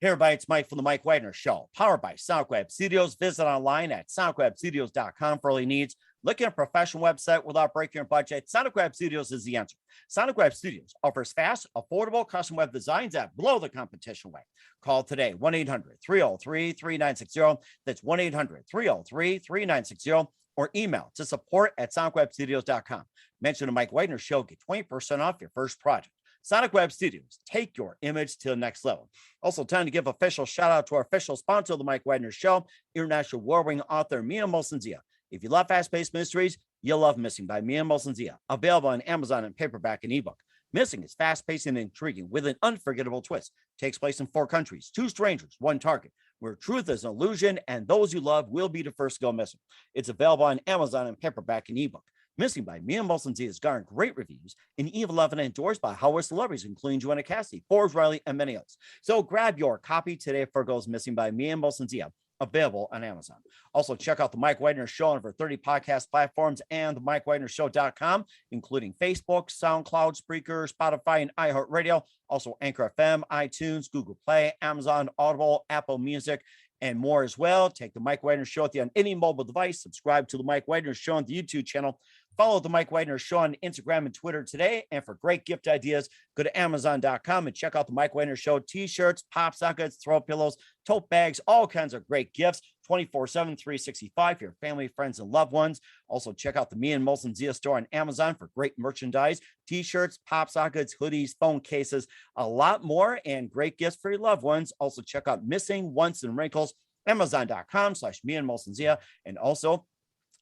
Hey everybody, it's Mike from the Mike Wagner Show, powered by SoundWeb Studios. Visit online at soundwebstudios.com for all your needs. Look at a professional website without breaking your budget. SoundWeb Studios is the answer. SoundWeb Studios offers fast, affordable custom web designs that blow the competition away. Call today, 1-800-303-3960. That's 1-800-303-3960. Or email to support@soundwebstudios.com. Mention the Mike Wagner Show, get 20% off your first project. Sonic Web Studios, take your image to the next level. Also, time to give official shout out to our official sponsor of the Mike Wagner Show, international award-winning author Mia Molson-Zia. If you love fast-paced mysteries, you'll love Missing by Mia Molson-Zia, available on Amazon in paperback and ebook. Missing is fast-paced and intriguing with an unforgettable twist. Takes place in 4 countries, 2 strangers, 1 target, where truth is an illusion and those you love will be the first to go missing. It's available on Amazon in paperback and ebook. Missing by Mia Molson-Zia has garnered great reviews and even loved and endorsed by Hollywood celebrities, including Joanna Cassidy, Forbes Riley, and many others. So grab your copy today for Goes Missing by Mia Molson-Zia, available on Amazon. Also, check out the Mike Wagner Show on over 30 podcast platforms and the MikeWagnerShow.com, including Facebook, SoundCloud, Spreaker, Spotify, and iHeartRadio. Also, Anchor FM, iTunes, Google Play, Amazon, Audible, Apple Music, and more as well. Take the Mike Wagner Show on any mobile device. Subscribe to the Mike Wagner Show on the YouTube channel. Follow the Mike Wagner Show on Instagram and Twitter today. And for great gift ideas, go to Amazon.com and check out the Mike Wagner Show t-shirts, pop sockets, throw pillows, tote bags, all kinds of great gifts, 24/7, 365 for your family, friends, and loved ones. Also, check out the Me and Molson-Zia store on Amazon for great merchandise, t-shirts, pop sockets, hoodies, phone cases, a lot more, and great gifts for your loved ones. Also, check out Missing, Once, and Wrinkles, Amazon.com/Me and Molson-Zia. And also,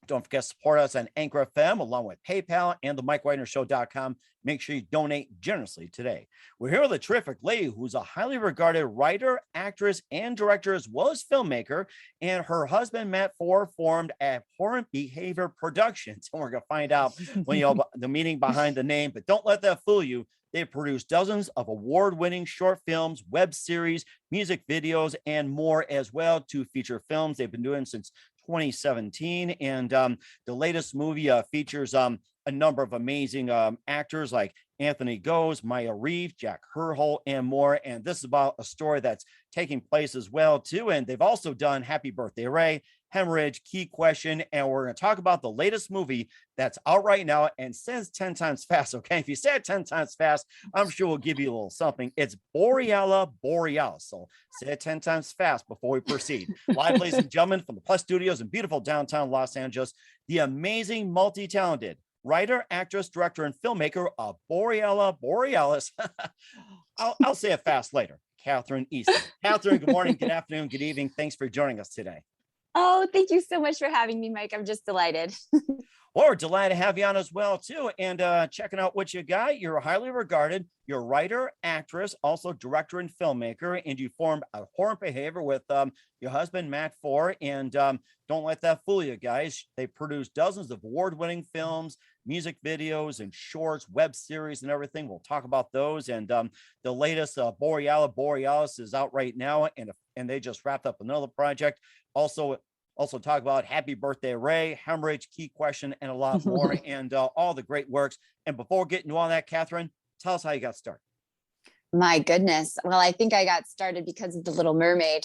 don't forget to support us on Anchor FM, along with PayPal and the MikeWagnerShow.com. Make sure you donate generously today. We're here with a terrific lady who's a highly regarded writer, actress, and director, as well as filmmaker. And her husband, Matt Ford, formed Abhorrent Behavior Productions. And we're going to find out when the meaning behind the name, but don't let that fool you. They've produced dozens of award-winning short films, web series, music videos, and more as well. 2 feature films they've been doing since 2017. And the latest movie features a number of amazing actors like Anthony Goes, Maya Reeve, Jack Herhol, and more. And this is about a story that's taking place as well, too. And they've also done Happy Birthday, Ray, Hemorrhage, Key Question, and we're going to talk about the latest movie that's out right now and says 10 times fast, okay? If you say it 10 times fast, I'm sure we'll give you a little something. It's Borealis Borealis, so say it 10 times fast before we proceed. Live, ladies and gentlemen, from the Plus Studios in beautiful downtown Los Angeles, the amazing, multi-talented writer, actress, director, and filmmaker of Borealis Borealis. I'll say it fast later. Kathryne Easton. Kathryne, good morning, good afternoon, good evening. Thanks for joining us today. Oh, thank you so much for having me, Mike. I'm just delighted. Well, we're delighted to have you on as well, too. And checking out what you got. You're highly regarded. You're a writer, actress, also director and filmmaker. And you formed Abhorrent Behavior with your husband, Matt Ford. And don't let that fool you, guys. They produced dozens of award-winning films, music videos, and shorts, web series, and everything. We'll talk about those. And the latest Borealis Borealis is out right now. And they just wrapped up another project. Also talk about Happy Birthday, Ray, Hemorrhage, Key Question, and a lot more, and all the great works. And before getting to all that, Kathryne, tell us how you got started. My goodness. Well, I think I got started because of The Little Mermaid.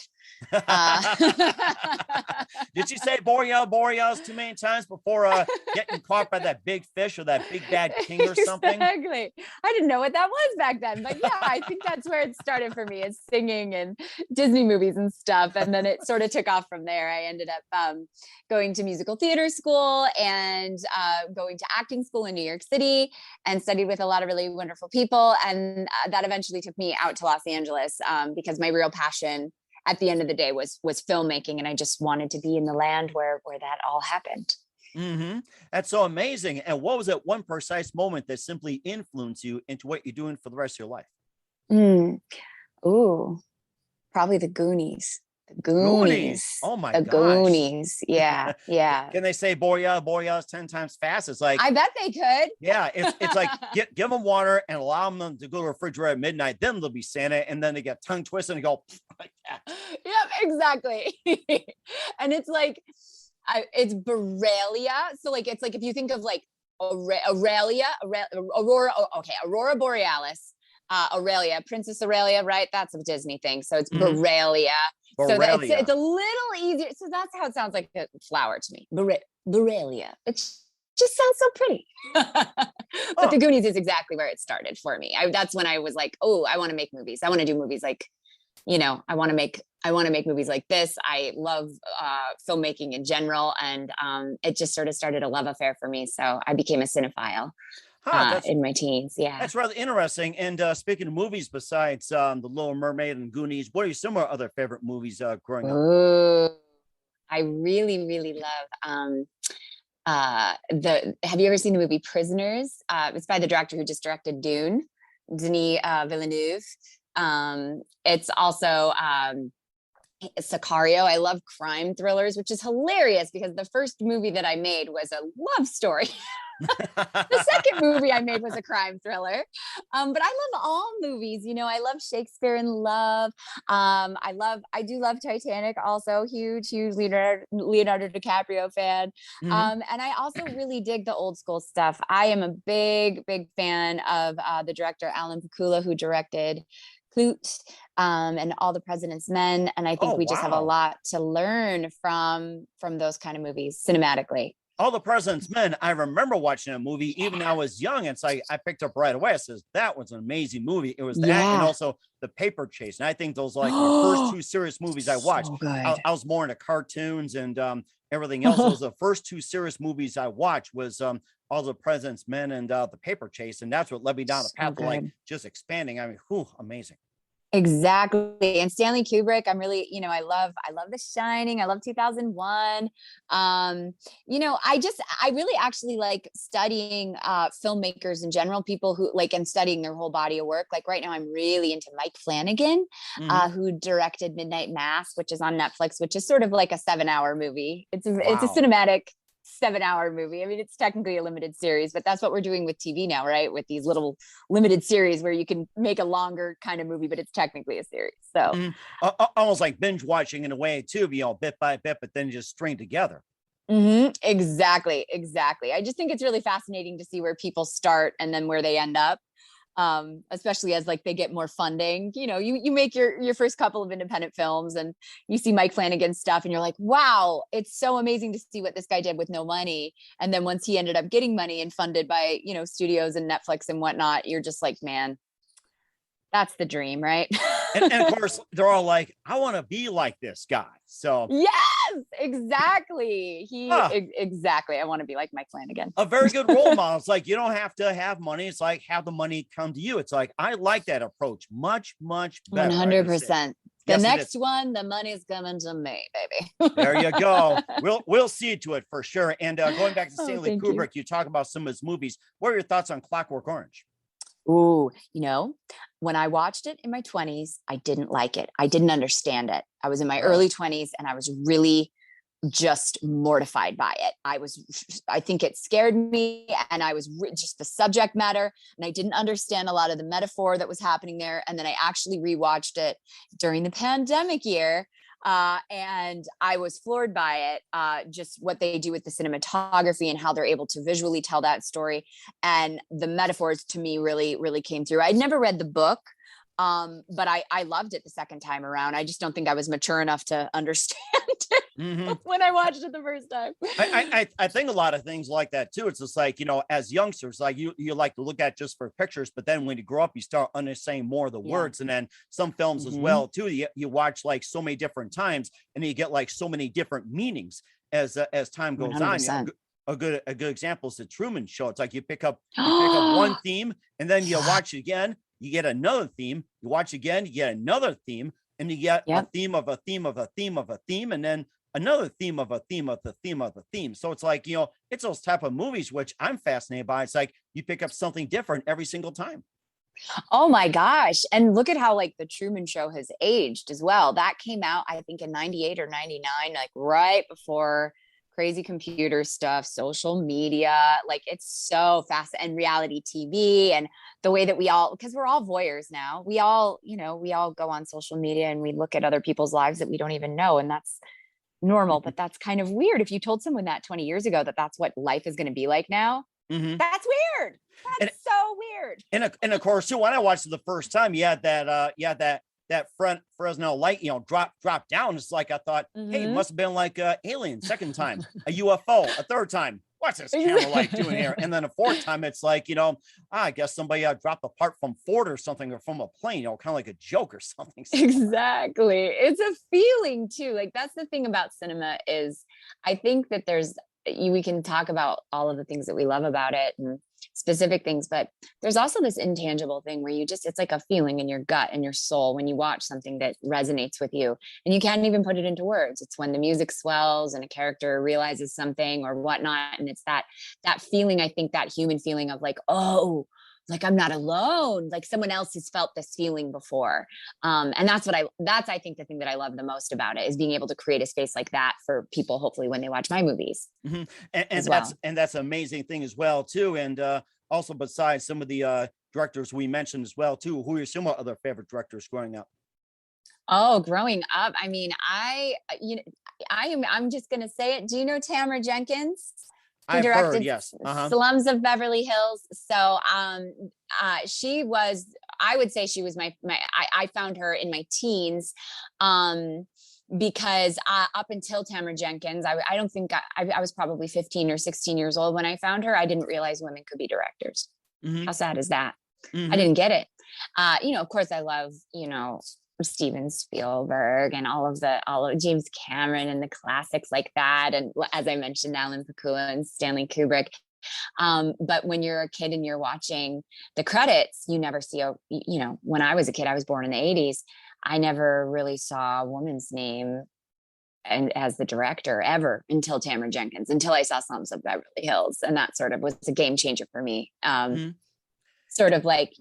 Did you say Borealis too many times before getting caught by that big fish or that big bad king or something? Exactly. I didn't know what that was back then, but yeah, I think that's where it started for me, is singing and Disney movies and stuff. And then it sort of took off from there. I ended up going to musical theater school and going to acting school in New York City and studied with a lot of really wonderful people. And that eventually took me out to Los Angeles because my real passion at the end of the day was filmmaking. And I just wanted to be in the land where that all happened. Mm-hmm. That's so amazing. And what was that one precise moment that simply influenced you into what you're doing for the rest of your life? Ooh, probably the Goonies. The Goonies. Oh my the gosh. Goonies. Yeah. Yeah. Can they say Borealis 10 times fast? It's like, I bet they could. Yeah. It's like, give them water and allow them to go to the refrigerator at midnight. Then they'll be Santa. And then they get tongue twisted and go like that. Yep, exactly. And it's like, it's Borealia. So like, it's like, if you think of like Aurora Borealis, Aurelia, Princess Aurelia, right? That's a Disney thing. So it's Mhm. Borrelia. So Borrelia. it's a little easier. So that's how it sounds like a flower to me. Borrelia. It just sounds so pretty. But the Goonies is exactly where it started for me. That's when I was like, oh, I want to make movies. I want to do movies like, I want to make movies like this. I love filmmaking in general. And it just sort of started a love affair for me. So I became a cinephile in my teens. Yeah. That's rather interesting. And speaking of movies, besides The Little Mermaid and Goonies, what are some of your other favorite movies growing up? Ooh, I really, really love have you ever seen the movie Prisoners? It's by the director who just directed Dune, Denis Villeneuve. It's also Sicario. I love crime thrillers, which is hilarious because the first movie that I made was a love story. The second movie I made was a crime thriller. But I love all movies. I love Shakespeare in Love. I do love Titanic also. Huge Leonardo DiCaprio fan. Mhm. And I also really dig the old school stuff. I am a big, big fan of the director, Alan Pakula, who directed Clute and All the President's Men. And I think Oh, we just have a wow. lot to learn from those kind of movies cinematically. All the President's Men. I remember watching a movie even when I was young. It's like I picked up right away. I says that was an amazing movie. It was that, and Yeah. also The Paper Chase. And I think those are like my first two serious movies I watched. So good. I was more into cartoons and everything else. Those are the first two serious movies I watched was All the President's Men and The Paper Chase, and that's what led me down the So path of like good. just expanding. I mean, whew, amazing. Exactly. And Stanley Kubrick, I'm really, I love The Shining. I love 2001. I really actually like studying filmmakers in general, people who like, and studying their whole body of work. Like right now I'm really into Mike Flanagan, Mhm. who directed Midnight Mass, which is on Netflix, which is sort of like a 7-hour movie. It's a Wow. cinematic 7-hour movie. I mean, it's technically a limited series, but that's what we're doing with TV now, right? With these little limited series where you can make a longer kind of movie, but it's technically a series. So Mhm. Almost like binge watching in a way too, bit by bit, but then just string together. exactly. I just think it's really fascinating to see where people start and then where they end up. Especially as like they get more funding. You make your first couple of independent films and you see Mike Flanagan's stuff and you're like, wow, it's so amazing to see what this guy did with no money. And then once he ended up getting money and funded by studios and Netflix and whatnot, you're just like, man, that's the dream, right? And of course, they're all like, I want to be like this guy. So, Yes, exactly. ah, Exactly. I want to be like Mike Flanagan. a very good role model. It's like, you don't have to have money. It's like, have the money come to you. It's like, I like that approach much, much better. I gotta say. 100%. The Yes, it is. next one, the money's coming to me, baby. There you go. We'll see to it for sure. And going back to Oh, Stanley thank you. Kubrick, you talk about some of his movies. What are your thoughts on Clockwork Orange? Ooh, when I watched it in my 20s, I didn't like it. I didn't understand it. I was in my Really? early 20s and I was really just mortified by it. I think it scared me and I was just the subject matter and I didn't understand a lot of the metaphor that was happening there. And then I actually rewatched it during the pandemic year. And I was floored by it, just what they do with the cinematography and how they're able to visually tell that story. And the metaphors to me really, really came through. I'd never read the book, but I loved it the second time around. I just don't think I was mature enough to understand it Mhm. when I watched it the first time. I think a lot of things like that too. It's just like, as youngsters, like you like to look at just for pictures, but then when you grow up, you start understanding more of the Yeah. words. And then some films as well too, you watch like so many different times and you get like so many different meanings as time goes on. 100%. A good example is the Truman Show. It's like you pick up one theme and then you watch it again, you get another theme, you watch again, you get another theme, and you get a theme of a theme of a theme of a theme, and then another theme of a theme of the theme of the theme. So it's like, it's those type of movies which I'm fascinated by. It's like you pick up something different every single time. Oh my gosh. And look at how like the Truman Show has aged as well. That came out, I think, in 98 or 99, like right before crazy computer stuff, social media. Like it's so fast, and reality TV, and the way that because we're all voyeurs now. We all go on social media and we look at other people's lives that we don't even know. And that's normal, but that's kind of weird. If you told someone that 20 years ago, that that's what life is going to be like now, Mhm. That's weird. That's so weird. And of course, too, when I watched it the first time, you had that front Fresnel light, drop down. It's like I thought, hey, it Mhm. must have been like alien. Second time, a UFO. A third time, what's this camera light doing here? And then a fourth time, it's like, I guess somebody dropped a part from Ford or something, or from a plane, kind of like a joke or something. Exactly. It's a feeling too. Like that's the thing about cinema is I think that we can talk about all of the things that we love about it and specific things, but there's also this intangible thing where it's like a feeling in your gut and your soul when you watch something that resonates with you and you can't even put it into words. It's when the music swells and a character realizes something or whatnot. And it's that feeling, I think that human feeling of like, oh, like I'm not alone, like someone else has felt this feeling before. And that's I think the thing that I love the most about it is being able to create a space like that for people, hopefully when they watch my movies. Mm-hmm. And that's an amazing thing as well too. And also besides some of the directors we mentioned as well too, who are some other favorite directors growing up? Oh, growing up, I mean, I'm just going to say it. Do you know Tamara Jenkins? Who I've heard, directed yes. Slums of Beverly Hills. So she was, I would say she was I found her in my teens because up until Tamara Jenkins, I don't think I was probably 15 or 16 years old when I found her. I didn't realize women could be directors. Mm-hmm. How sad is that? Mm-hmm. I didn't get it. Of course I love, Steven Spielberg and all of James Cameron and the classics like that. And as I mentioned, Alan Pakula and Stanley Kubrick. But when you're a kid and you're watching the credits, you never see when I was a kid, I was born in the 80s. I never really saw a woman's name and as the director ever until Tamara Jenkins, until I saw Slums of Beverly Hills. And that sort of was a game changer for me. Sort of like,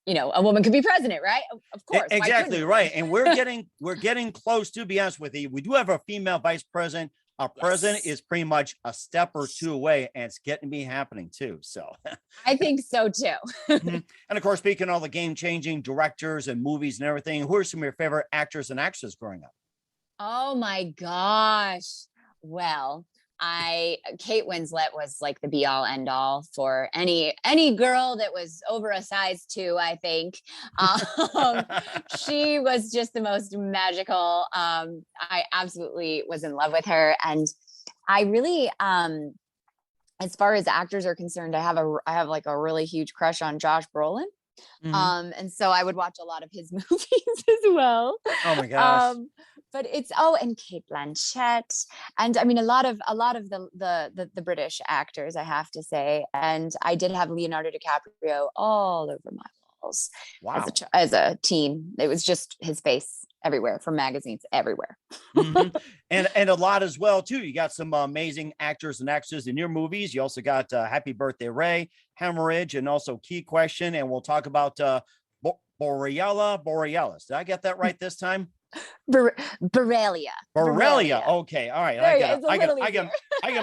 a woman could be president, right? Of course. Exactly right. And we're getting close, to be honest with you. We do have a female vice president. Our president is pretty much a step or two away, and it's getting to be happening too. So I think so too. And of course, speaking of all the game-changing directors and movies and everything, who are some of your favorite actors and actresses growing up? Oh my gosh. Well, Kate Winslet was like the be all end all for any girl that was over a size 2, I think. She was just the most magical. I absolutely was in love with her. And I really, as far as actors are concerned, I have like a really huge crush on Josh Brolin. Mm-hmm. And so I would watch a lot of his movies as well. Oh my gosh. But and Kate Blanchett, and I mean a lot of the British actors, I have to say. And I did have Leonardo DiCaprio all over my walls. Wow. As a teen. It was just his face everywhere, from magazines everywhere. Mm-hmm. And a lot as well too. You got some amazing actors and actresses in your movies. You also got Happy Birthday Ray, Hemorrhage, and also Key Question. And we'll talk about Borealis. Did I get that right this time? Borrelia. Okay. All right. I gotta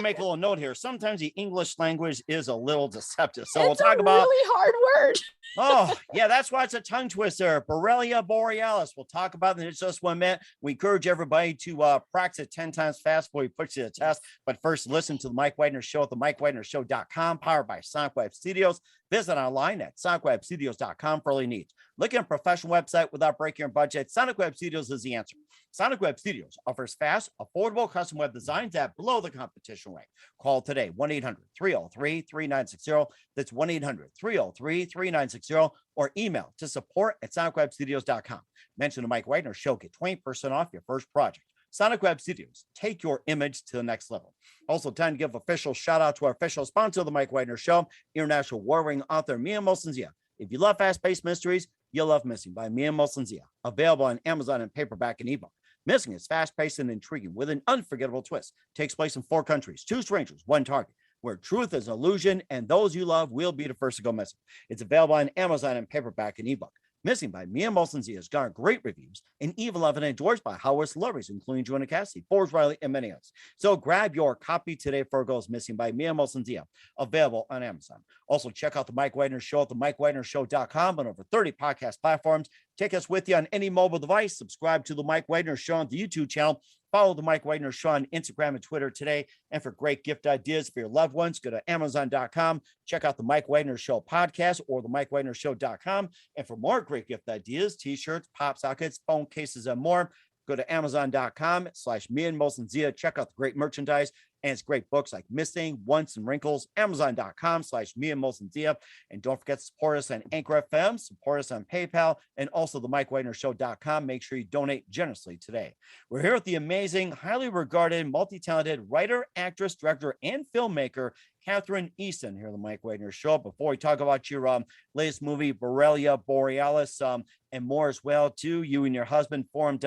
make a little note here. Sometimes the English language is a little deceptive. So we'll talk about really hard word. Oh, yeah, that's why it's a tongue twister. Borrelia borealis. We'll talk about it in just 1 minute. We encourage everybody to practice 10 times fast before we put you to the test. But first, listen to the Mike Widener Show at themikewidnershow.com, powered by Sonic Web Studios. Visit online at sonicwebstudios.com for all your needs. Looking at a professional website without breaking your budget? Sonic Web Studios is the answer. Sonic Web Studios offers fast, affordable custom web designs at below the competition rate. Call today, 1-800-303-3960. That's 1-800-303-3960, or email to support@sonicwebstudios.com. Mention the Mike Widener Show. Get 20% off your first project. Sonic Web Studios, take your image to the next level. Also, time to give official shout out to our official sponsor of the Mike Widener Show, international warring author Mia Molson-Zia. If you love fast-paced mysteries, you'll love Missing by Mia Molson-Zia. Available on Amazon in paperback and ebook. Missing is fast-paced and intriguing with an unforgettable twist. Takes place in 4 countries, 2 strangers, 1 target, where truth is an illusion and those you love will be the first to go missing. It's available on Amazon in paperback and ebook. Missing by Mia Molson-Zia has garnered great reviews and even loved and endorsed by Howard celebrities, including Joanna Cassidy, Forbes Riley, and many others. So grab your copy today for Girls Missing by Mia Molson-Zia, available on Amazon. Also, check out the Mike Widener Show at themikewidnershow.com on over 30 podcast platforms. Take us with you on any mobile device. Subscribe to the Mike Widener Show on the YouTube channel. follow the Mike Wagner Show on Instagram and Twitter today. And for great gift ideas for your loved ones, go to Amazon.com. Check out the Mike Wagner Show podcast or the MikeWagnerShow.com. And for more great gift ideas, t-shirts, pop sockets, phone cases, and more, go to Amazon.com/me and Molson Zia. Check out the great merchandise and it's great books like Missing, Once, and Wrinkles. Amazon.com/me and Molson Zia. And don't forget to support us on Anchor FM, support us on PayPal, and also the MikeWagnerShow.com. Make sure you donate generously today. We're here with the amazing, highly regarded, multi-talented writer, actress, director, and filmmaker, Kathryne Easton, here on the Mike Wagner Show. Before we talk about your latest movie, Borrelia Borealis, and more as well, too, you and your husband formed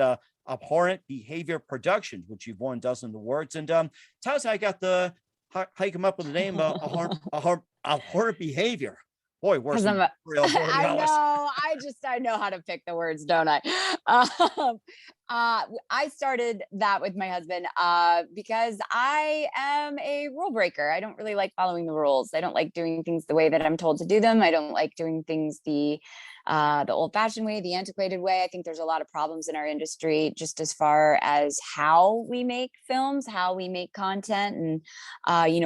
Abhorrent Behavior Productions, which you've won dozens of awards. And tell us how you come up with the name Abhorrent Behavior. Boy, worse than Borrelia Borealis. I know how to pick the words, don't I? I started that with my husband because I am a rule breaker. I don't really like following the rules. I don't like doing things the way that I'm told to do them. I don't like doing things the old-fashioned way, the antiquated way. I think there's a lot of problems in our industry just as far as how we make films, how we make content. And,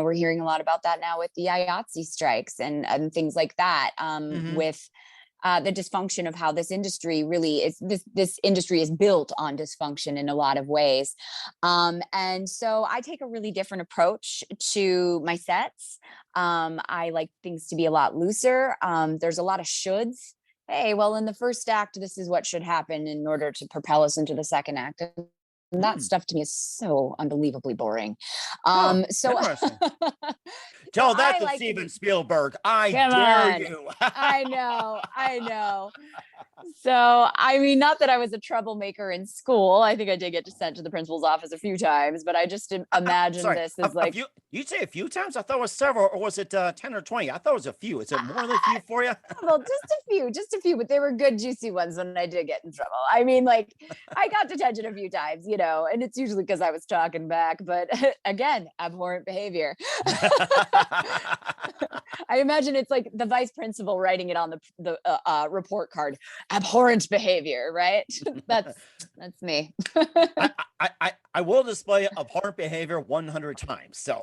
we're hearing a lot about that now with the IATSE strikes and things like that, with the dysfunction of how this industry really is. This industry is built on dysfunction in a lot of ways. And so I take a really different approach to my sets. I like things to be a lot looser. There's a lot of shoulds. Hey, well, in the first act, this is what should happen in order to propel us into the second act. And that stuff to me is so unbelievably boring. Interesting. Tell that to Steven Spielberg. I dare you. I know. So, I mean, not that I was a troublemaker in school. I think I did get sent to the principal's office a few times, but I just imagine this as like... You'd say a few times? I thought it was several, or was it 10 or 20? I thought it was a few. Is it more than a few for you? Well, just a few, but they were good, juicy ones when I did get in trouble. I mean, like, I got detention a few times, and it's usually because I was talking back, but again, abhorrent behavior. I imagine it's like the vice principal writing it on the report card. Abhorrent behavior, right? That's me. I will display abhorrent behavior 100 times. So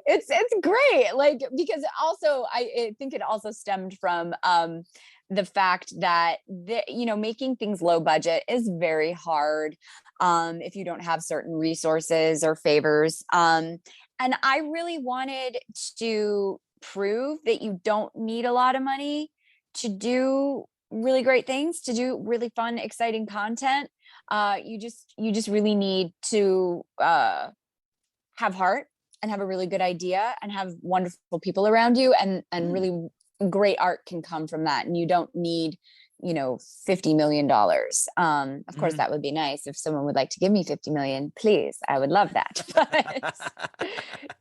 it's great, like, because also I think it also stemmed from the fact that making things low budget is very hard if you don't have certain resources or favors. And I really wanted to prove that you don't need a lot of money to do really great things, to do really fun, exciting content. You just really need to have heart and have a really good idea and have wonderful people around you, and really great art can come from that. And you don't need, $50 million. Of course, that would be nice if someone would like to give me 50 million, please. I would love that. But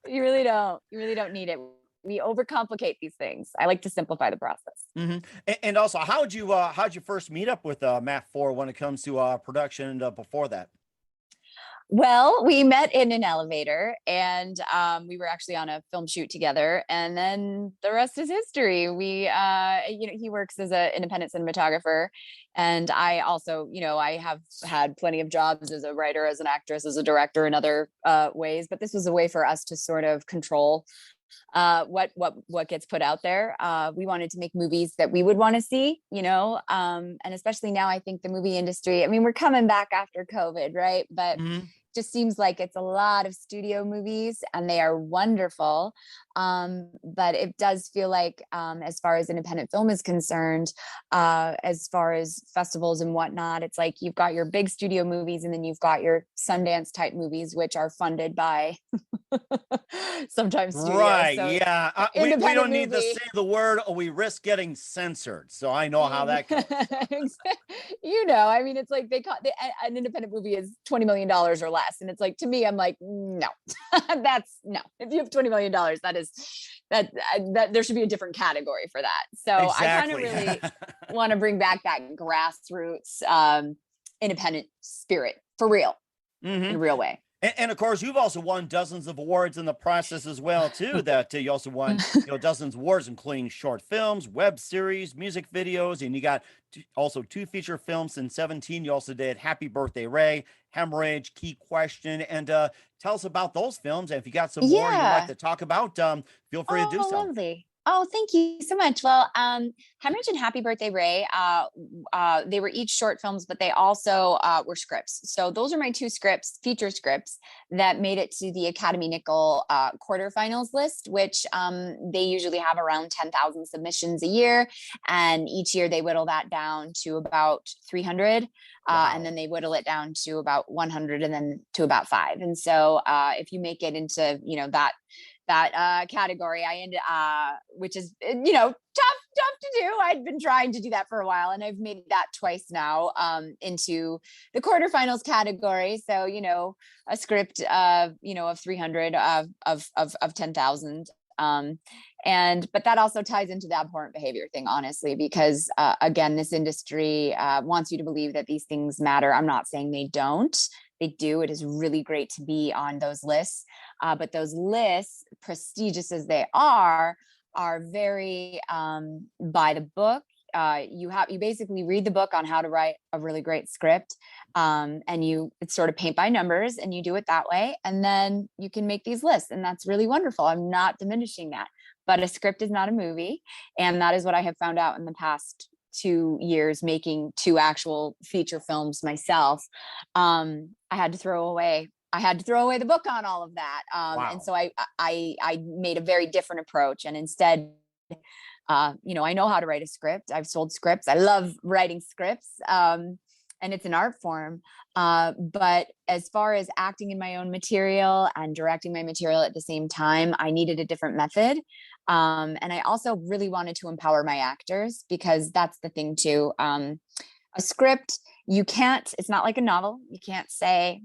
you really don't need it. We overcomplicate these things. I like to simplify the process. And also, how'd you first meet up with Matt Ford when it comes to production before that? Well, we met in an elevator, and we were actually on a film shoot together, and then the rest is history. We, he works as an independent cinematographer, and I also, I have had plenty of jobs as a writer, as an actress, as a director in other ways, but this was a way for us to sort of control what gets put out there. We wanted to make movies that we would want to see, and especially now, I think the movie industry, I mean, we're coming back after COVID, right? But just seems like it's a lot of studio movies, and they are wonderful. But it does feel like, as far as independent film is concerned, as far as festivals and whatnot, it's like you've got your big studio movies, and then you've got your Sundance type movies, which are funded by sometimes studios. Right. So yeah. We don't need to say the word, or we risk getting censored. So I know how that goes. I mean, it's like an independent movie is $20 million or less. And it's like, to me, I'm like, no, that's no. If you have $20 million, that there should be a different category for that. So exactly. I kind of really want to bring back that grassroots independent spirit for real, in a real way. And of course, you've also won dozens of awards in the process as well, too. That you also won, dozens of awards, including short films, web series, music videos, and you got also 2 feature films in 17. You also did Happy Birthday, Ray, Hemorrhage, Key Question, and tell us about those films. And if you got some more you'd like Yeah. to talk about, feel free to do Oh, so. lovely. Oh, thank you so much. Well, Hemorrhage and Happy Birthday, Ray, they were each short films, but they also were scripts. So those are my 2 scripts, feature scripts, that made it to the Academy Nickel quarterfinals list, which they usually have around 10,000 submissions a year. And each year they whittle that down to about 300. Wow. And then they whittle it down to about 100 and then to about 5. And so if you make it into, that category, I ended, which is, tough to do. I'd been trying to do that for a while, and I've made that twice now, into the quarterfinals category. So, a script of 300 of 10,000. But that also ties into the abhorrent behavior thing, honestly, because again, this industry wants you to believe that these things matter. I'm not saying they don't. They do. It is really great to be on those lists. But those lists, prestigious as they are very by the book. You basically read the book on how to write a really great script, and it's sort of paint by numbers, and you do it that way, and then you can make these lists, and that's really wonderful. I'm not diminishing that, but a script is not a movie, and that is what I have found out in the past 2 years making 2 actual feature films myself. I had to throw away the book on all of that. Wow. And so I made a very different approach, and instead, I know how to write a script. I've sold scripts. I love writing scripts. And it's an art form. But as far as acting in my own material and directing my material at the same time, I needed a different method. And I also really wanted to empower my actors, because that's the thing too. A script, it's not like a novel. You can't say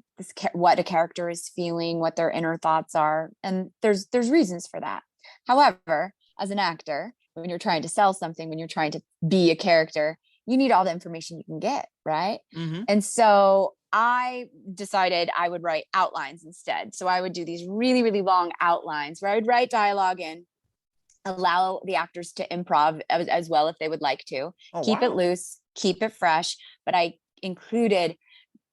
what a character is feeling, what their inner thoughts are. And there's reasons for that. However, as an actor, when you're trying to sell something, when you're trying to be a character, you need all the information you can get, right? Mm-hmm. And so I decided I would write outlines instead. So I would do these really, really long outlines where I would write dialogue in, allow the actors to improv as well if they would like to. Keep it loose, keep it fresh, but I included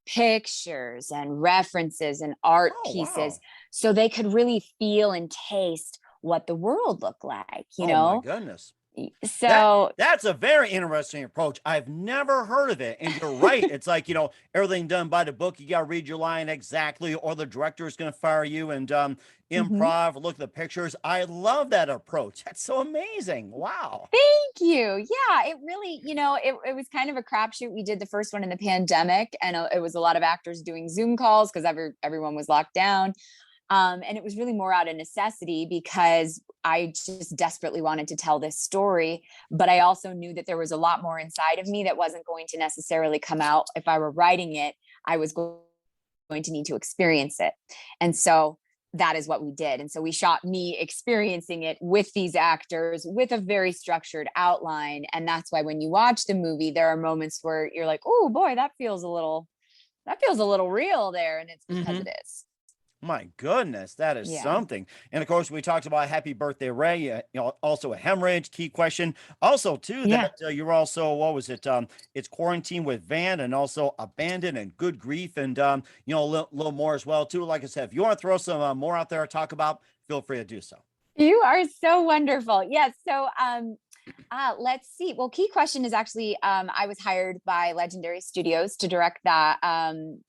pictures and references and art pieces so they could really feel and taste what the world looked like, Oh my goodness. So that's a very interesting approach. I've never heard of it. And you're right. It's like, everything done by the book. You got to read your line exactly, or the director is going to fire you, and improv, look at the pictures. I love that approach. That's so amazing. Wow. Thank you. Yeah, it really, it was kind of a crapshoot. We did the first one in the pandemic, and it was a lot of actors doing Zoom calls because everyone was locked down. And it was really more out of necessity, because I just desperately wanted to tell this story. But I also knew that there was a lot more inside of me that wasn't going to necessarily come out. If I were writing it, I was going to need to experience it. And so that is what we did. And so we shot me experiencing it with these actors with a very structured outline. And that's why when you watch the movie, there are moments where you're like, oh boy, that feels a little real there. And it's because it is. My goodness, that is something. And of course, we talked about Happy Birthday, Ray. Also a Hemorrhage, Key Question. Also, too, that you're also, what was it? It's Quarantine with Van, and also Abandoned and Good Grief, and a little more as well, too. Like I said, if you want to throw some more out there to talk about, feel free to do so. You are so wonderful. Yes. So, let's see. Well, Key Question is actually, I was hired by Legendary Studios to direct that.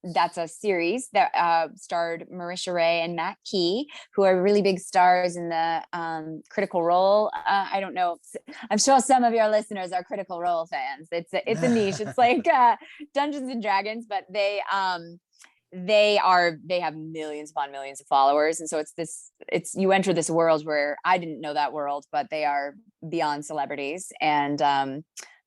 That's a series that starred Marisha Ray and Matt Key, who are really big stars in the Critical Role. I don't know. I'm sure some of your listeners are Critical Role fans. It's a niche. It's like Dungeons and Dragons, but they have millions upon millions of followers. And so you enter this world where I didn't know that world, but they are beyond celebrities, and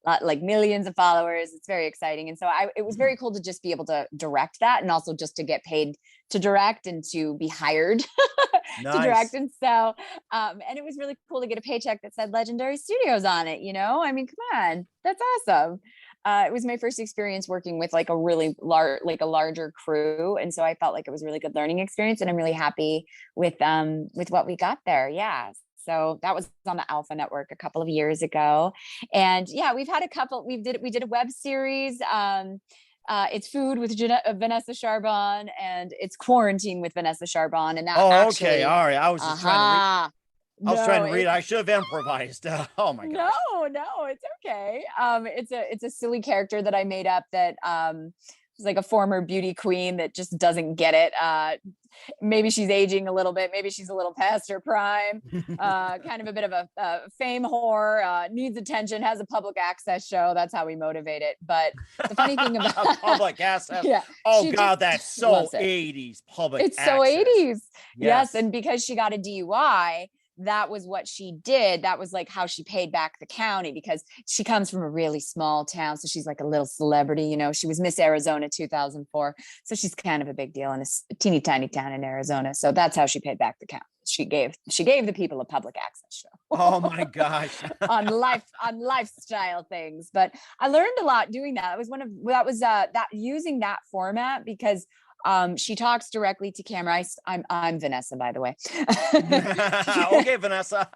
like millions of followers. It's very exciting. And so it was very cool to just be able to direct that, and also just to get paid to direct and to be hired to direct. And so, and it was really cool to get a paycheck that said Legendary Studios on it. I mean, come on, that's awesome. it was my first experience working with like a really larger crew. And so I felt like it was a really good learning experience, and I'm really happy with what we got there. Yeah. So that was on the Alpha Network a couple of years ago. And yeah, we've had we did a web series. It's Food with Vanessa Charbon, and it's Quarantine with Vanessa Charbon. And that okay. All right. I was just trying to read. I should have improvised. Oh my gosh. No, it's okay. It's a silly character that I made up that is like a former beauty queen that just doesn't get it. Maybe she's aging a little bit. Maybe she's a little past her prime. Kind of a bit of a fame whore, needs attention, has a public access show. That's how we motivate it. But the funny thing about public access. Yeah. Oh God, that's so 80s public It's access. so 80s. Yes. And because she got a DUI, that was what she did. That was like how she paid back the county, because she comes from a really small town. So she's like a little celebrity, you know. She was Miss Arizona 2004. So she's kind of a big deal in a teeny tiny town in Arizona. So that's how she paid back the county. She gave the people a public access show. Oh my gosh. on lifestyle things. But I learned a lot doing that. That using that format, because she talks directly to camera. I'm Vanessa, by the way. Okay, Vanessa.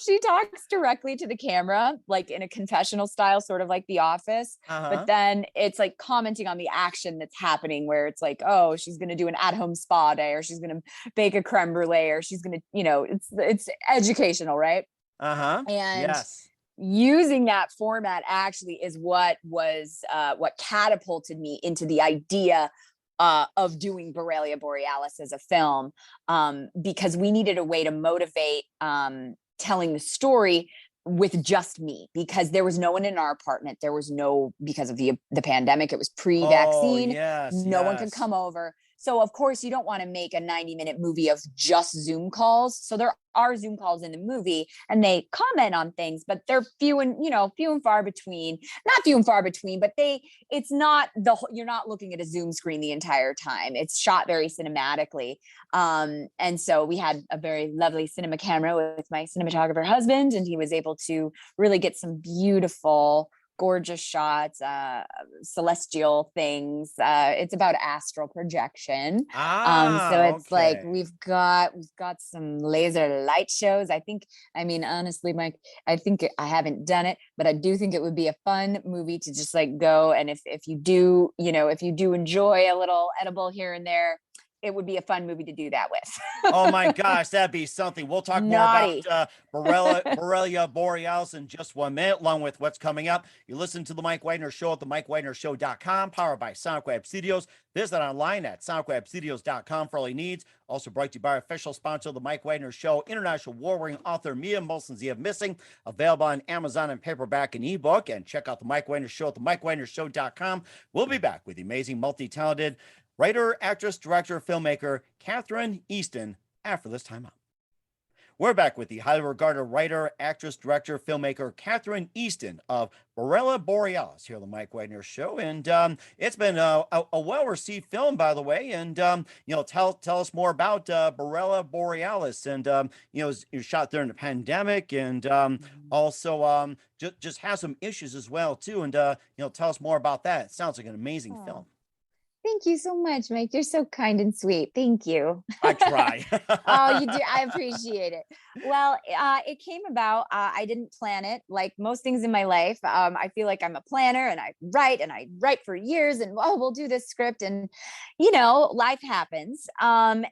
She talks directly to the camera, like in a confessional style, sort of like The Office. But then it's like commenting on the action that's happening, where it's like, oh, she's going to do an at-home spa day, or she's going to bake a creme brulee, or she's going to, you know, it's educational, right? And yes. Using that format actually is what catapulted me into the idea of doing Borrelia Borealis as a film, because we needed a way to motivate telling the story with just me, because there was no one in our apartment. There was because of the pandemic, it was pre-vaccine. No one could come over. So of course you don't want to make a 90-minute movie of just Zoom calls. So there are Zoom calls in the movie, and they comment on things, but they're few and far between. Not few and far between, but it's not you're not looking at a Zoom screen the entire time. It's shot very cinematically. And so we had a very lovely cinema camera with my cinematographer husband, and he was able to really get some beautiful, gorgeous shots, celestial things. It's about astral projection. So it's like we've got some laser light shows. Honestly, Mike, I think I haven't done it, but I do think it would be a fun movie to just like go. And if you do enjoy a little edible here and there, it would be a fun movie to do that with. Oh my gosh, that'd be something. We'll talk more about Borrelia Borealis in just 1 minute, along with what's coming up. You listen to The Mike Wagner Show at themikewagnershow.com, powered by Sonic Web Studios. Visit online at sonicwebstudios.com for all your needs. Also brought to you by our official sponsor of The Mike Wagner Show, international war-wearing author Mia Molson's of Missing, available on Amazon and paperback and ebook. And check out The Mike Wagner Show at themikewagnershow.com. We'll be back with the amazing, multi-talented writer, actress, director, filmmaker, Kathryne Easton, after this time out. We're back with the highly regarded writer, actress, director, filmmaker, Kathryne Easton of Borrelia Borealis here on the Mike Wagner Show. And it's been a well-received film, by the way. And, tell us more about Borrelia Borealis. And, it was shot during the pandemic, and also just has some issues as well, too. And, tell us more about that. It sounds like an amazing film. Thank you so much, Mike. You're so kind and sweet. Thank you. I try. Oh, you do. I appreciate it. Well, it came about. I didn't plan it. Like most things in my life, I feel like I'm a planner, and I write for years, and we'll do this script, and life happens. And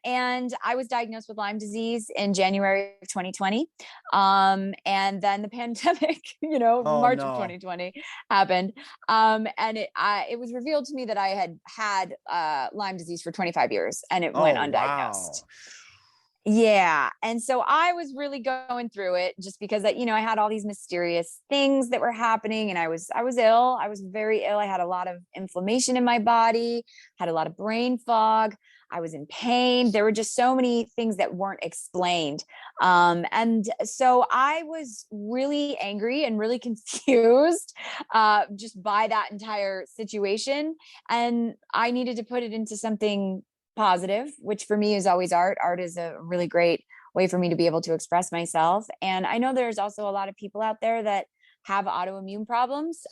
I was diagnosed with Lyme disease in January of 2020. And then the pandemic, March of 2020 happened. And it was revealed to me that I had Lyme disease for 25 years, and it went undiagnosed. Wow. Yeah. And so I was really going through it just because I had all these mysterious things that were happening, and I was ill. I was very ill. I had a lot of inflammation in my body, had a lot of brain fog. I was in pain. There were just so many things that weren't explained. And so I was really angry and really confused just by that entire situation. And I needed to put it into something positive, which for me is always art. Art is a really great way for me to be able to express myself. And I know there's also a lot of people out there that have autoimmune problems.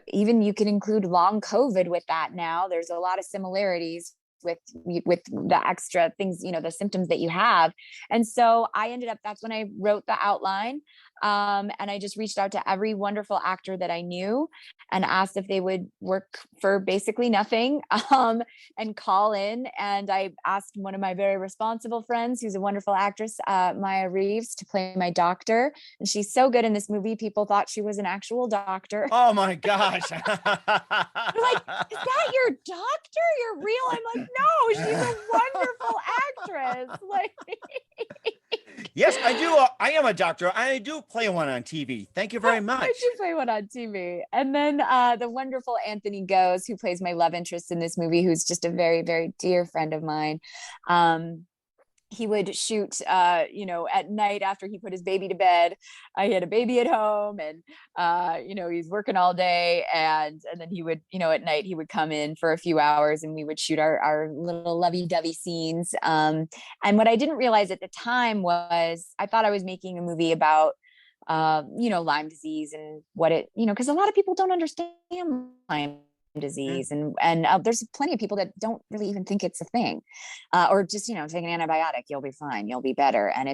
Even you can include long COVID with that now. There's a lot of similarities with the extra things, the symptoms that you have. And so that's when I wrote the outline. And I just reached out to every wonderful actor that I knew and asked if they would work for basically nothing, and call in. And I asked one of my very responsible friends, who's a wonderful actress, Maya Reeves, to play my doctor. And she's so good in this movie. People thought she was an actual doctor. Oh my gosh. They're like, is that your doctor? You're real? I'm like, no, she's a wonderful actress. Like, yes, I do. I am a doctor. I do play one on TV. Thank you very much. I do play one on TV. And then the wonderful Anthony Goes, who plays my love interest in this movie, who's just a very, very dear friend of mine. He would shoot, at night after he put his baby to bed. I had a baby at home, and, he's working all day. And then he would, at night, he would come in for a few hours, and we would shoot our little lovey-dovey scenes. And what I didn't realize at the time was I thought I was making a movie about, Lyme disease and what it, because a lot of people don't understand Lyme disease, and there's plenty of people that don't really even think it's a thing, or just take an antibiotic, you'll be fine, you'll be better. And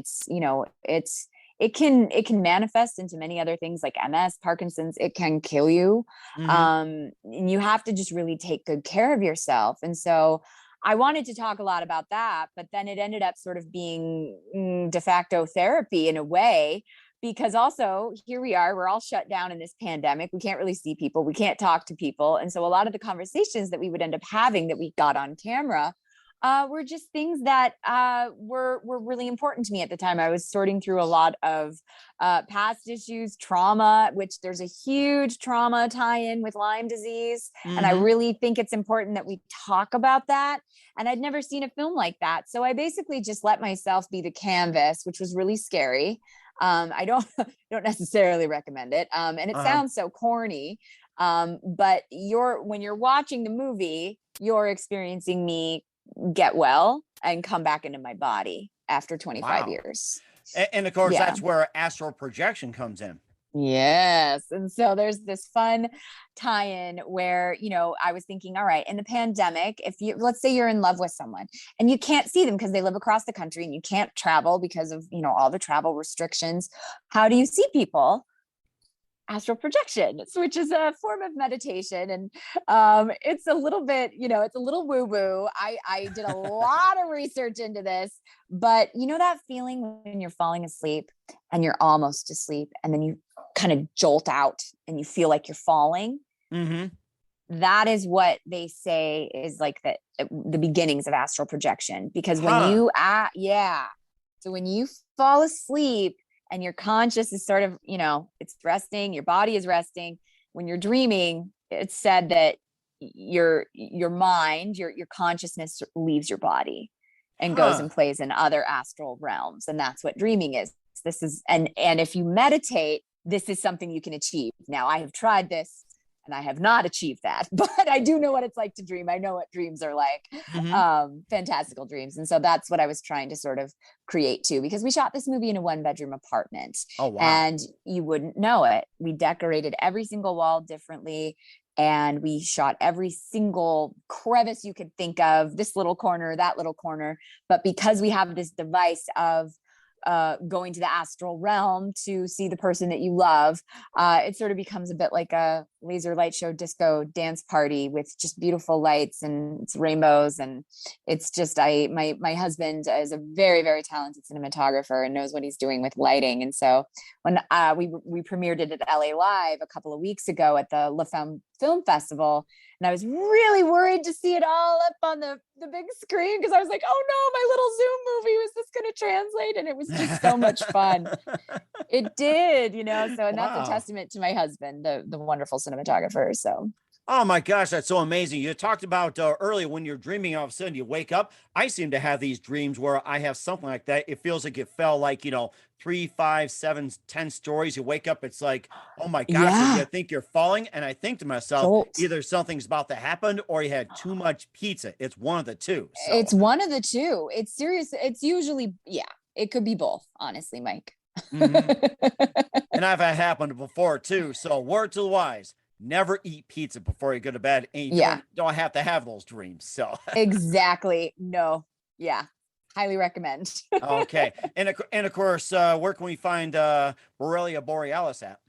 it can manifest into many other things like MS, Parkinson's. It can kill you. And you have to just really take good care of yourself. And so I wanted to talk a lot about that, but then it ended up sort of being de facto therapy in a way, because also here we are, we're all shut down in this pandemic. We can't really see people. We can't talk to people. And so a lot of the conversations that we would end up having that we got on camera were just things that were really important to me at the time. I was sorting through a lot of past issues, trauma, which there's a huge trauma tie-in with Lyme disease. And I really think it's important that we talk about that. And I'd never seen a film like that. So I basically just let myself be the canvas, which was really scary. I don't necessarily recommend it. And it sounds so corny. But when you're watching the movie, you're experiencing me get well and come back into my body after 25 years. And of course, that's where astral projection comes in. Yes. And so there's this fun tie-in where, I was thinking, all right, in the pandemic, let's say you're in love with someone and you can't see them because they live across the country and you can't travel because of, all the travel restrictions. How do you see people? Astral projection, which is a form of meditation. And it's a little bit, it's a little woo-woo. I did a lot of research into this, but that feeling when you're falling asleep and you're almost asleep and then you kind of jolt out and you feel like you're falling. That is what they say is like the beginnings of astral projection, because when you, so when you fall asleep, and your conscious is sort of, it's resting, your body is resting. When you're dreaming, it's said that your mind, your consciousness leaves your body and goes and plays in other astral realms. And that's what dreaming is. This is, and if you meditate, this is something you can achieve. Now, I have tried this and I have not achieved that, but I do know what it's like to dream. I know what dreams are like, fantastical dreams. And so that's what I was trying to sort of create too, because we shot this movie in a 1-bedroom apartment. Oh, wow. And you wouldn't know it. We decorated every single wall differently. And we shot every single crevice you could think of, this little corner, that little corner. But because we have this device of going to the astral realm to see the person that you love, it sort of becomes a bit like a laser light show disco dance party with just beautiful lights and it's rainbows. And it's just, my husband is a very, very talented cinematographer and knows what he's doing with lighting. And so when we premiered it at LA Live a couple of weeks ago at the La Femme Film Festival, and I was really worried to see it all up on the big screen, because I was like, oh no, my little Zoom movie, was this going to translate? And it was just so much fun. It did, so, and that's a testament to my husband, the wonderful cinematographer. So. Oh my gosh, that's so amazing. You talked about earlier when you're dreaming, all of a sudden you wake up. I seem to have these dreams where I have something like that. It feels like it fell like, 3, 5, 7, 10 stories. You wake up, it's like, oh my gosh, you think you're falling. And I think to myself, either something's about to happen or you had too much pizza. It's one of the two. So. It's one of the two. It's serious. It's usually, it could be both, honestly, Mike. Mhm. And I've had happened before too. So word to the wise, never eat pizza before you go to bed, and you Yeah, don't have to have those dreams. So exactly. No. Yeah. Highly recommend. okay. And of course, where can we find Borrelia Borealis at?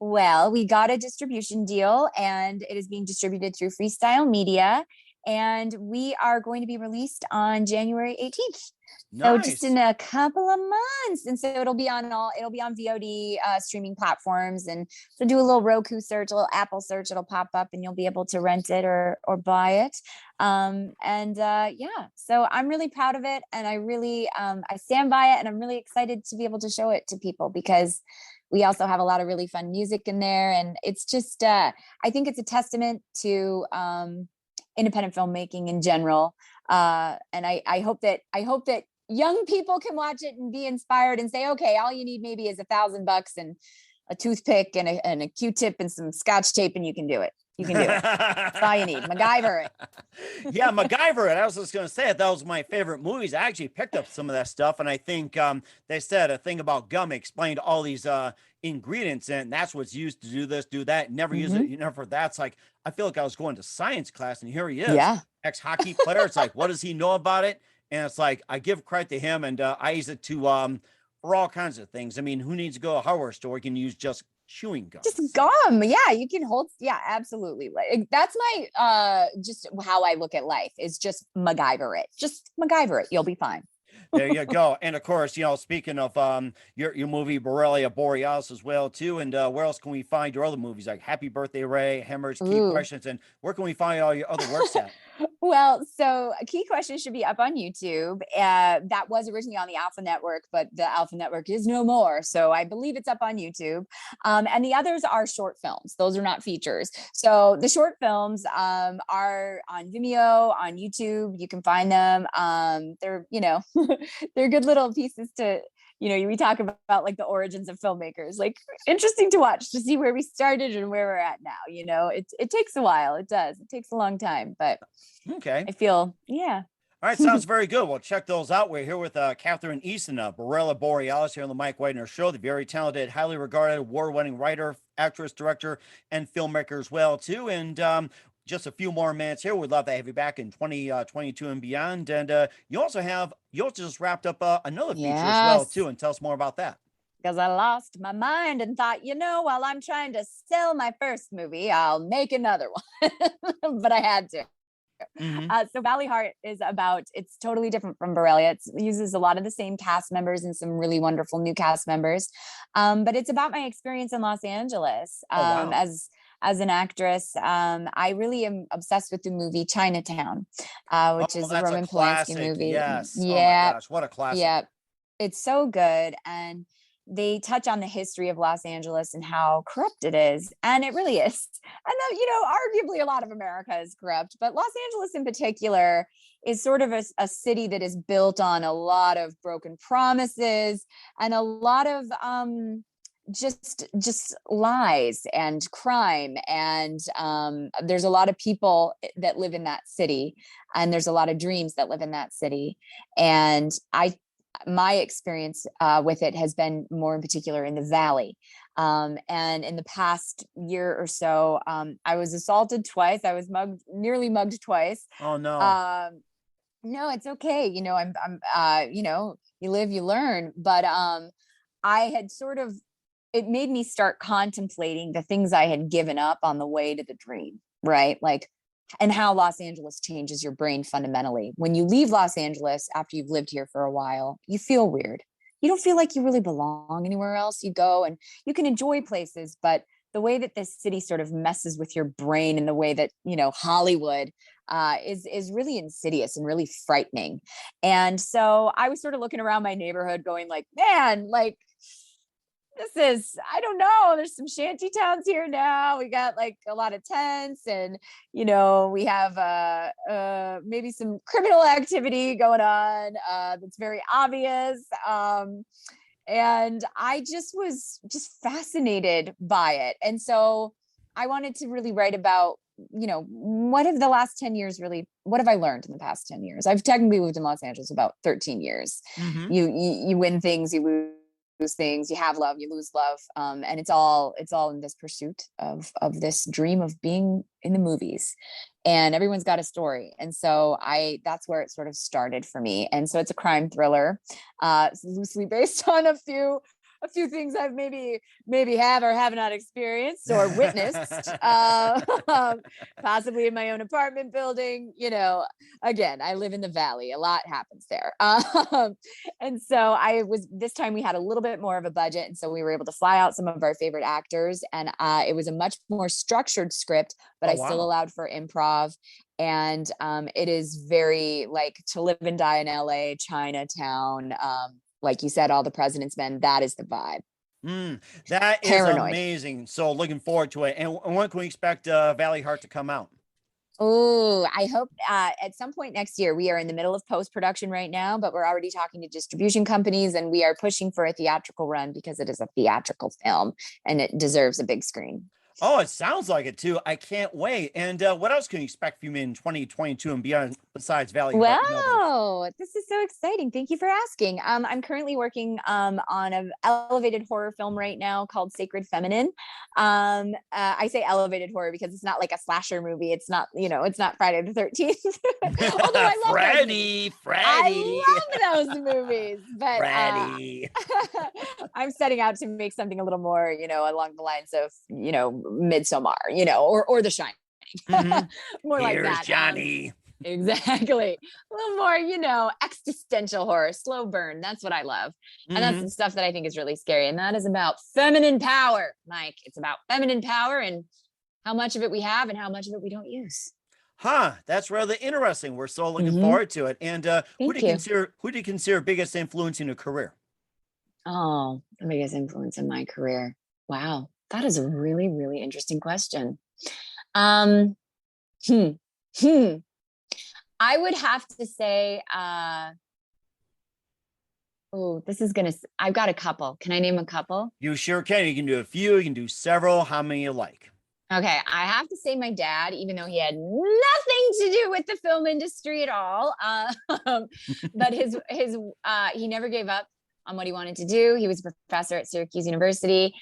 Well, we got a distribution deal and it is being distributed through Freestyle Media. And we are going to be released on January 18th. So just in Nice. a couple of months. And so it'll be on VOD streaming platforms. And so do a little Roku search, a little Apple search, it'll pop up and you'll be able to rent it or buy it. Yeah, so I'm really proud of it. And I stand by it and I'm really excited to be able to show it to people because we also have a lot of really fun music in there. And it's just, I think it's a testament to independent filmmaking in general. And I hope that young people can watch it and be inspired and say, okay, all you need maybe is $1,000 and a toothpick and a Q-tip and some Scotch tape, and you can do it. You can do it. That's all you need. MacGyver it. Yeah, MacGyver. I was just going to say that was my favorite movies. I actually picked up some of that stuff, and I think they said a thing about gum explained all these ingredients, and that's what's used to do this, do that. Never use it. Mm-hmm. You never. That's like I feel like I was going to science class, and here he is, Yeah. ex-hockey player. It's like, what does he know about it? And it's like I give credit to him, and I use it to for all kinds of things. I mean, who needs to go to a hardware store? You can use just chewing gum. Just So. gum. Yeah, you can hold. Yeah, absolutely. Like that's my just how I look at life is just MacGyver it. Just MacGyver it. You'll be fine. There you go. And of course, speaking of your movie Borrelia Borealis as well too. And where else can we find your other movies like Happy Birthday Ray, Hemorrhage, Key Ooh. Questions, and where can we find all your other works at? Well, so Key Question should be up on YouTube. That was originally on the Alpha Network, but the Alpha Network is no more. So I believe it's up on YouTube. And the others are short films. Those are not features. So the short films are on Vimeo, on YouTube. You can find them. They're, they're good little pieces to, we talk about like the origins of filmmakers, like interesting to watch to see where we started and where we're at now. It takes a while. It does. It takes a long time, but Okay. I feel, yeah. All right, sounds very good. Well, check those out. We're here with Kathryne Easton, Borrelia Borealis here on the Mike Widener Show, the very talented, highly regarded, award-winning writer, actress, director, and filmmaker as well, too. And just a few more minutes here. We'd love to have you back in 2022 and beyond. And you also just wrapped up another feature as well, Yes. too. And tell us more about that. Because I lost my mind and thought, while I'm trying to sell my first movie, I'll make another one. But I had to. Mm-hmm. So Valley Heart it's totally different from Borrelia. It uses a lot of the same cast members and some really wonderful new cast members. But it's about my experience in Los Angeles Wow. as an actress. I really am obsessed with the movie Chinatown, which is a That's Roman a Polanski classic. movie. Yes. Oh my Yeah. gosh, what a classic. Yeah. It's so good. And they touch on the history of Los Angeles and how corrupt it is. And it really is. And arguably a lot of America is corrupt, but Los Angeles in particular is sort of a city that is built on a lot of broken promises and a lot of just lies and crime. And there's a lot of people that live in that city, and there's a lot of dreams that live in that city. And my experience with it has been more in particular in the Valley. And in the past year or so, I was assaulted twice. I was nearly mugged twice. Oh no. No, it's okay. You live, you learn. But I had it made me start contemplating the things I had given up on the way to the dream, right? Like, and how Los Angeles changes your brain fundamentally. When you leave Los Angeles after you've lived here for a while, you feel weird. You don't feel like you really belong anywhere else. You go and you can enjoy places, but the way that this city sort of messes with your brain and the way that, Hollywood is really insidious and really frightening. And so I was sort of looking around my neighborhood going like, man, like, I don't know, there's some shanty towns here now. We got like a lot of tents and, we have maybe some criminal activity going on that's very obvious. And I just was fascinated by it. And so I wanted to really write about, what have the last 10 years what have I learned in the past 10 years? I've technically lived in Los Angeles about 13 years. Mm-hmm. You win things, you lose things, you have love, you lose love, and it's all in this pursuit of this dream of being in the movies, and everyone's got a story. And so that's where it sort of started for me. And so it's a crime thriller, it's loosely based on a few things I've maybe have or have not experienced or witnessed, possibly in my own apartment building. Again, I live in the Valley. A lot happens there. And so this time we had a little bit more of a budget. And so we were able to fly out some of our favorite actors, and it was a much more structured script, but still allowed for improv. And it is very like To Live and Die in LA, Chinatown, like you said, All the President's Men. That is the vibe. That is Paranoid. amazing. So looking forward to it. And when can we expect Valley Heart to come out? Oh, I hope at some point next year. We are in the middle of post-production right now, but we're already talking to distribution companies, and we are pushing for a theatrical run because it is a theatrical film and it deserves a big screen. Oh, it sounds like it too. I can't wait. And what else can you expect from you in 2022 and beyond besides Valley Heart? Wow, this is so exciting. Thank you for asking. I'm currently working on an elevated horror film right now called Sacred Feminine. I say elevated horror because it's not like a slasher movie. It's not, it's not Friday the 13th. Although I love Freddy. I love those movies. But I'm setting out to make something a little more, along the lines of, Midsommar, or The Shining. Mm-hmm. More Here's like that. Johnny. Exactly. A little more, existential horror, slow burn. That's what I love. And that's the stuff that I think is really scary. And that is about feminine power, Mike. It's about feminine power and how much of it we have and how much of it we don't use. That's rather interesting. We're so looking forward to it. And who do you consider biggest influence in your career? Oh, the biggest influence in my career. Wow. That is a really, really interesting question. I would have to say, I've got a couple. Can I name a couple? You sure can. You can do a few, you can do several, how many you like. Okay, I have to say my dad, even though he had nothing to do with the film industry at all, but he never gave up on what he wanted to do. He was a professor at Syracuse University.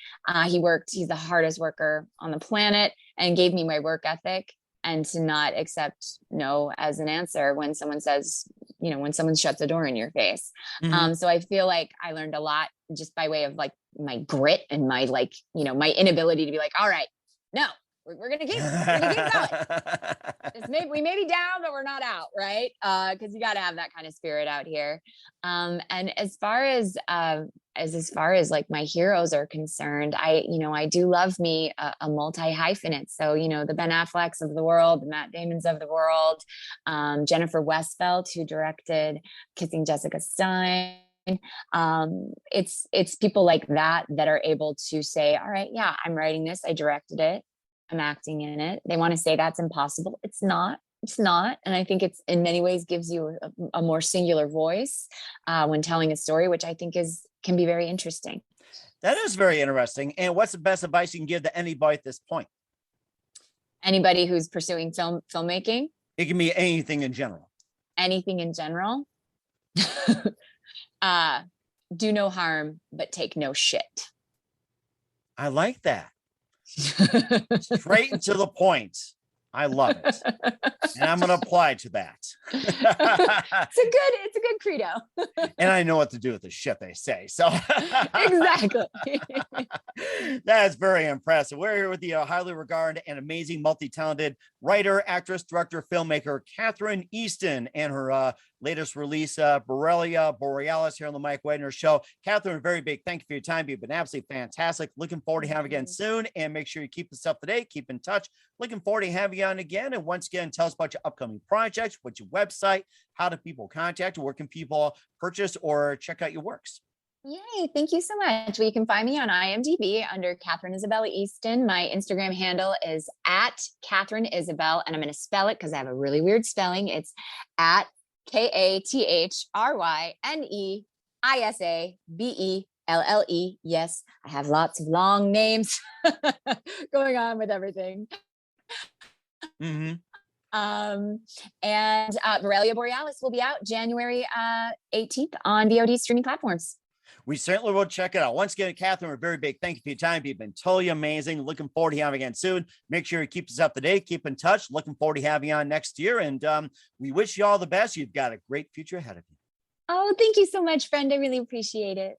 He's the hardest worker on the planet, and gave me my work ethic and to not accept no as an answer when someone says, when someone shuts a door in your face. So I feel like I learned a lot just by way of like my grit and my my inability to be like, all right, no, we're gonna keep going. We may be down, but we're not out, right? Because you got to have that kind of spirit out here. And as far as like my heroes are concerned, I do love me a multi-hyphenate. So, the Ben Afflecks of the world, the Matt Damons of the world, Jennifer Westfeldt, who directed Kissing Jessica Stein. It's people like that are able to say, all right, yeah, I'm writing this. I directed it. I'm acting in it. They want to say that's impossible. It's not. And I think it's in many ways gives you a more singular voice when telling a story, which I think can be very interesting. That is very interesting. And what's the best advice you can give to anybody at this point? Anybody who's pursuing filmmaking? It can be anything in general. Anything in general? Do no harm, but take no shit. I like that. Straight and to the point. I love it. And I'm going to apply to that. It's a good credo. And I know what to do with the shit they say. So exactly. That's very impressive. We're here with the highly regarded and amazing multi-talented writer, actress, director, filmmaker, Kathryne Easton, and her latest release, Borrelia Borealis, here on the Mike Wagner Show. Kathryne, very big thank you for your time. You've been absolutely fantastic. Looking forward to having you again soon. And make sure you keep us up to date, keep in touch. Looking forward to having you on again. And once again, tell us about your upcoming projects, what's your website, how do people contact you, where can people purchase or check out your works? Yay, thank you so much. Well, you can find me on IMDb under Kathryne Isabella Easton. My Instagram handle is at Kathryne Isabel, and I'm going to spell it because I have a really weird spelling. It's at KATHRYNEISABELLE. Yes, I have lots of long names going on with everything. And Borrelia Borealis will be out January 18th on VOD streaming platforms. We certainly will check it out. Once again, Kathryne, a very big thank you for your time. You've been totally amazing. Looking forward to having you again soon. Make sure you keep us up to date. Keep in touch. Looking forward to having you on next year. And we wish you all the best. You've got a great future ahead of you. Oh, thank you so much, friend. I really appreciate it.